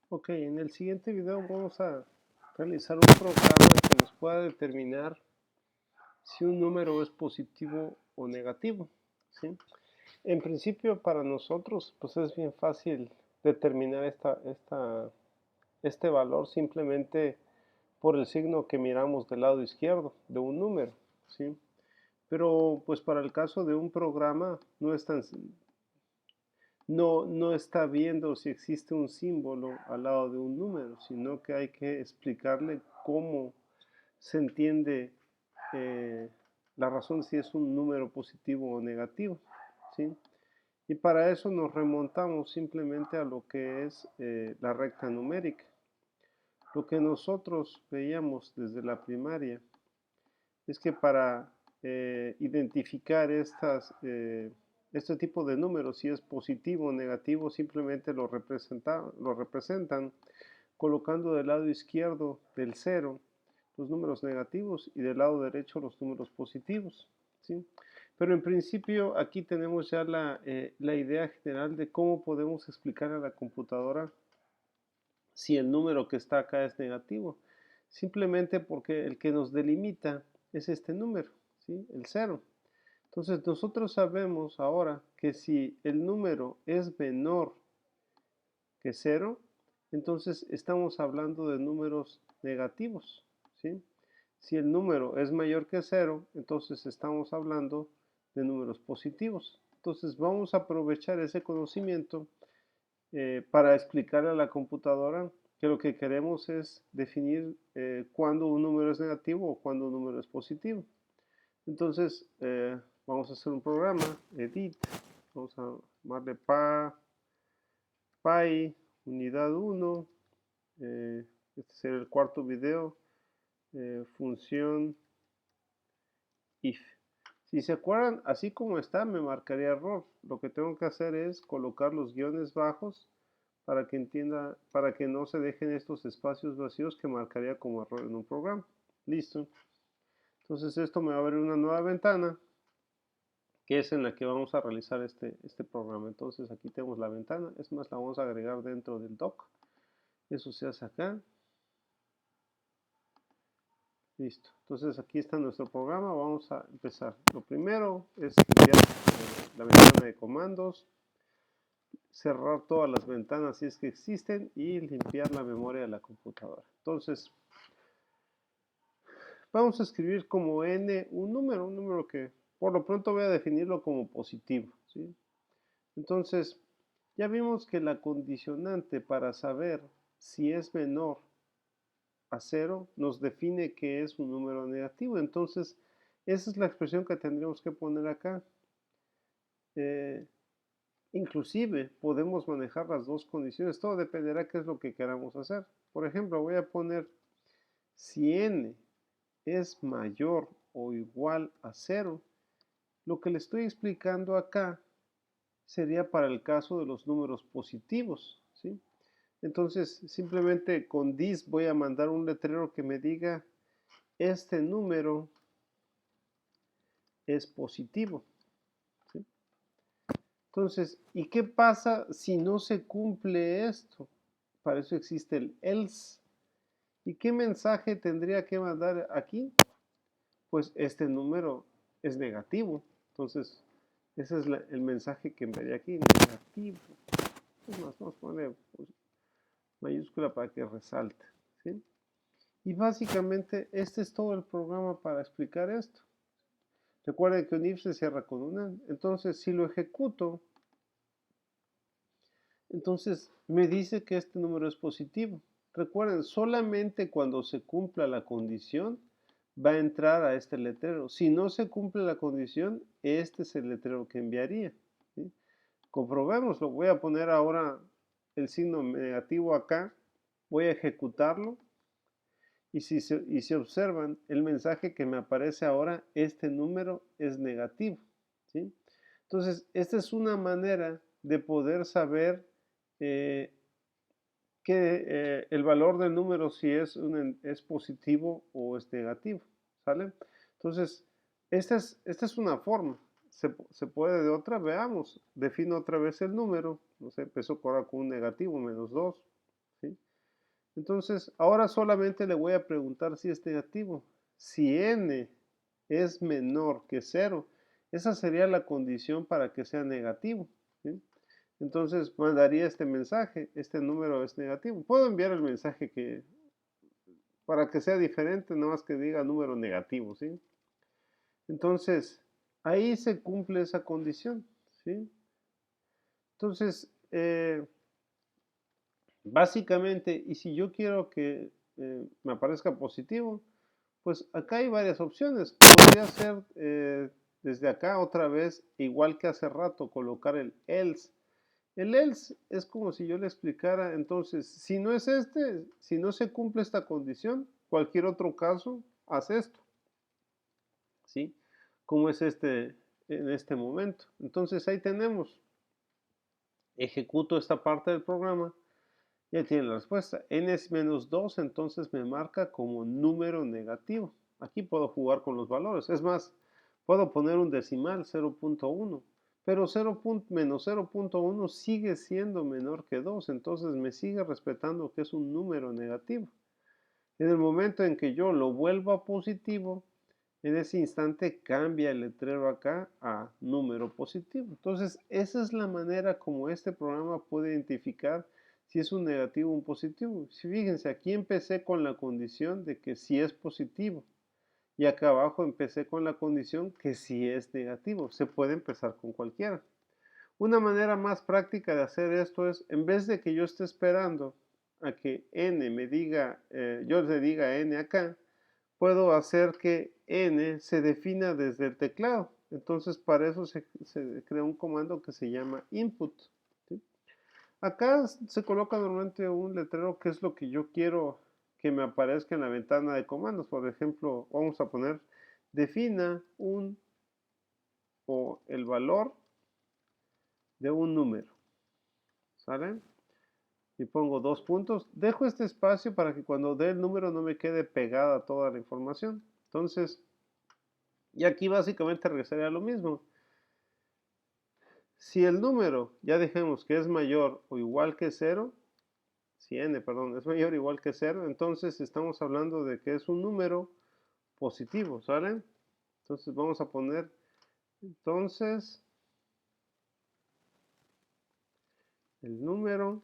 Ok, en el siguiente video vamos a realizar un programa que nos pueda determinar si un número es positivo o negativo, ¿sí? En principio para nosotros pues es bien fácil determinar este valor simplemente por el signo que miramos del lado izquierdo de un número, ¿sí? Pero pues para el caso de un programa no está viendo si existe un símbolo al lado de un número, sino que hay que explicarle cómo se entiende eh, la razón si es un número positivo o negativo, ¿sí? Y para eso nos remontamos simplemente a lo que es la recta numérica. Lo que nosotros veíamos desde la primaria es que para identificar este tipo de números, si es positivo o negativo, simplemente lo representan colocando del lado izquierdo del cero los números negativos y del lado derecho los números positivos, ¿sí? Pero en principio aquí tenemos ya la idea general de cómo podemos explicar a la computadora si el número que está acá es negativo, simplemente porque el que nos delimita es este número, ¿sí? El cero. Entonces nosotros sabemos ahora que si el número es menor que cero, entonces estamos hablando de números negativos, ¿sí? Si el número es mayor que cero, entonces estamos hablando de números positivos. Entonces vamos a aprovechar ese conocimiento para explicarle a la computadora que lo que queremos es definir cuándo un número es negativo o cuándo un número es positivo. Entonces vamos a hacer un programa, edit, vamos a llamarle py, unidad 1, este será el cuarto video, función if. Si se acuerdan, así como está, me marcaría error. Lo que tengo que hacer es colocar los guiones bajos para que entienda, para que no se dejen estos espacios vacíos que marcaría como error en un programa. Listo. Entonces esto me va a abrir una nueva ventana que es en la que vamos a realizar este programa. Entonces aquí tenemos la ventana, es más, la vamos a agregar dentro del doc. Eso se hace acá. Listo. Entonces aquí está nuestro programa. Vamos a empezar. Lo primero es limpiar la ventana de comandos, cerrar todas las ventanas si es que existen y limpiar la memoria de la computadora. Entonces, vamos a escribir como n un número que por lo pronto voy a definirlo como positivo, ¿sí? Entonces, ya vimos que la condicionante para saber si es menor a cero nos define que es un número negativo. Entonces, esa es la expresión que tendríamos que poner acá. Inclusive podemos manejar las dos condiciones, todo dependerá de qué es lo que queramos hacer. Por ejemplo, voy a poner si n es mayor o igual a cero, lo que le estoy explicando acá sería para el caso de los números positivos, ¿sí? Entonces, simplemente con this voy a mandar un letrero que me diga este número es positivo, ¿sí? Entonces, ¿y qué pasa si no se cumple esto? Para eso existe el else. ¿Y qué mensaje tendría que mandar aquí? Pues este número es negativo. Entonces, ese es el mensaje que enviaría aquí, negativo. Es más, vamos a poner pues, mayúscula para que resalte, ¿sí? Y básicamente este es todo el programa para explicar esto. Recuerden que un if se cierra con un AND. Entonces, si lo ejecuto, entonces me dice que este número es positivo. Recuerden, solamente cuando se cumpla la condición va a entrar a este letrero. Si no se cumple la condición, este es el letrero que enviaría, ¿sí? Comprobémoslo. Voy a poner ahora el signo negativo acá. Voy a ejecutarlo. Y si observan, el mensaje que me aparece ahora, este número es negativo, ¿sí? Entonces, esta es una manera de poder saber eh, el valor del número si es positivo o es negativo, ¿sale? Entonces, esta es una forma. Se puede de otra, veamos. Defino otra vez el número. No sé, empezó ahora con un negativo, -2. ¿sí? Entonces, ahora solamente le voy a preguntar si es negativo. Si n es menor que 0, esa sería la condición para que sea negativo, ¿sí? Entonces mandaría este mensaje, este número es negativo. Puedo enviar el mensaje para que sea diferente, no más que diga número negativo, ¿sí? Entonces, ahí se cumple esa condición, ¿sí? Entonces, básicamente, y si yo quiero que me aparezca positivo, pues acá hay varias opciones. Podría ser desde acá otra vez, igual que hace rato, colocar el else. El else es como si yo le explicara, entonces, si no es si no se cumple esta condición, cualquier otro caso, haz esto, ¿sí? Como es en este momento. Entonces ahí tenemos, ejecuto esta parte del programa, ya tiene la respuesta. N es menos 2, entonces me marca como número negativo. Aquí puedo jugar con los valores. Es más, puedo poner un decimal, 0.1. Pero menos 0.1 sigue siendo menor que 2, entonces me sigue respetando que es un número negativo. En el momento en que yo lo vuelvo a positivo, en ese instante cambia el letrero acá a número positivo. Entonces, esa es la manera como este programa puede identificar si es un negativo o un positivo. Si fíjense, aquí empecé con la condición de que si es positivo. Y acá abajo empecé con la condición que si es negativo. Se puede empezar con cualquiera. Una manera más práctica de hacer esto es, en vez de que yo esté esperando a que n me diga, yo le diga n acá, puedo hacer que n se defina desde el teclado. Entonces para eso se crea un comando que se llama input, ¿sí? Acá se coloca normalmente un letrero que es lo que yo quiero que me aparezca en la ventana de comandos. Por ejemplo, vamos a poner defina o el valor de un número, ¿sale? Y pongo 2 puntos. Dejo este espacio para que cuando dé el número no me quede pegada toda la información. Entonces, y aquí básicamente regresaría a lo mismo. Si el número, ya dejemos que es mayor o igual que 0, si n, perdón, es mayor o igual que 0, entonces estamos hablando de que es un número positivo, ¿sale? Entonces vamos a poner, entonces, el número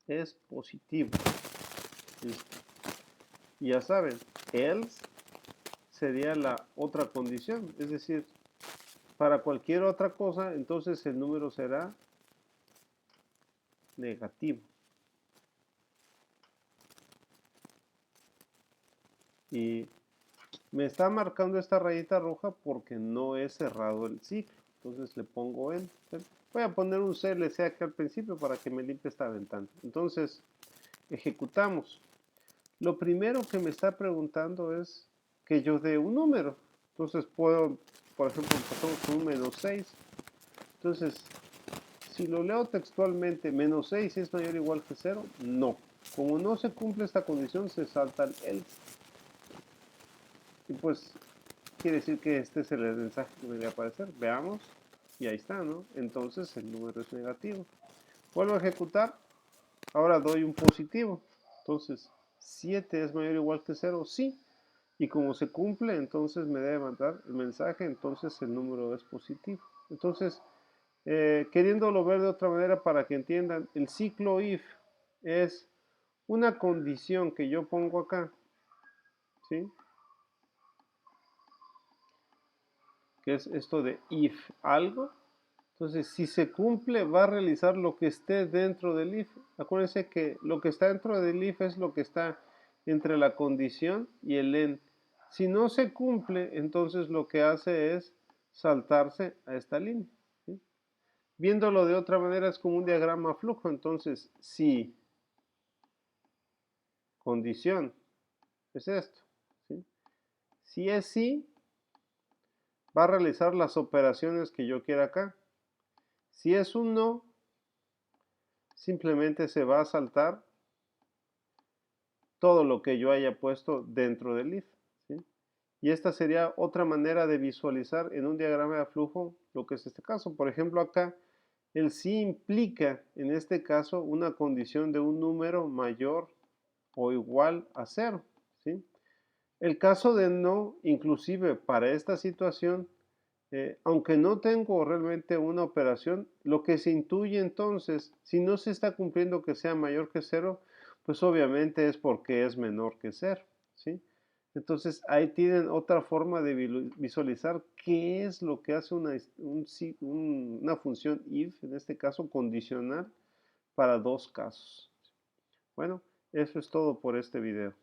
es positivo. Listo. Y ya saben, else sería la otra condición, es decir, para cualquier otra cosa, entonces el número será negativo. Y me está marcando esta rayita roja porque no he cerrado el ciclo. Entonces le pongo Enter. Voy a poner un CLC aquí al principio para que me limpie esta ventana. Entonces, ejecutamos. Lo primero que me está preguntando es que yo dé un número. Entonces puedo, por ejemplo, pasamos con un menos 6. Entonces, si lo leo textualmente, menos 6 es mayor o igual que 0, no. Como no se cumple esta condición, se salta el else. Y pues quiere decir que este es el mensaje que debería aparecer. Veamos. Y ahí está, ¿no? Entonces el número es negativo. Vuelvo a ejecutar. Ahora doy un positivo. Entonces, 7 es mayor o igual que 0, sí. Y como se cumple, entonces me debe mandar el mensaje, entonces el número es positivo. Entonces, queriéndolo ver de otra manera para que entiendan, el ciclo if es una condición que yo pongo acá, ¿sí? Que es esto de if algo. Entonces, si se cumple, va a realizar lo que esté dentro del if. Acuérdense que lo que está dentro del if es lo que está entre la condición y el en. Si no se cumple, entonces lo que hace es saltarse a esta línea, ¿sí? Viéndolo de otra manera es como un diagrama flujo. Entonces, si condición es esto, ¿sí? Si es sí, va a realizar las operaciones que yo quiera acá. Si es un no, simplemente se va a saltar todo lo que yo haya puesto dentro del if, ¿sí? Y esta sería otra manera de visualizar en un diagrama de flujo lo que es este caso. Por ejemplo, acá El sí implica, en este caso, una condición de un número mayor o igual a cero, ¿sí? El caso de no, inclusive para esta situación, aunque no tengo realmente una operación, lo que se intuye entonces, si no se está cumpliendo que sea mayor que cero, pues obviamente es porque es menor que cero, ¿sí? Entonces ahí tienen otra forma de visualizar qué es lo que hace una función if, en este caso condicional, para dos casos. Bueno, eso es todo por este video.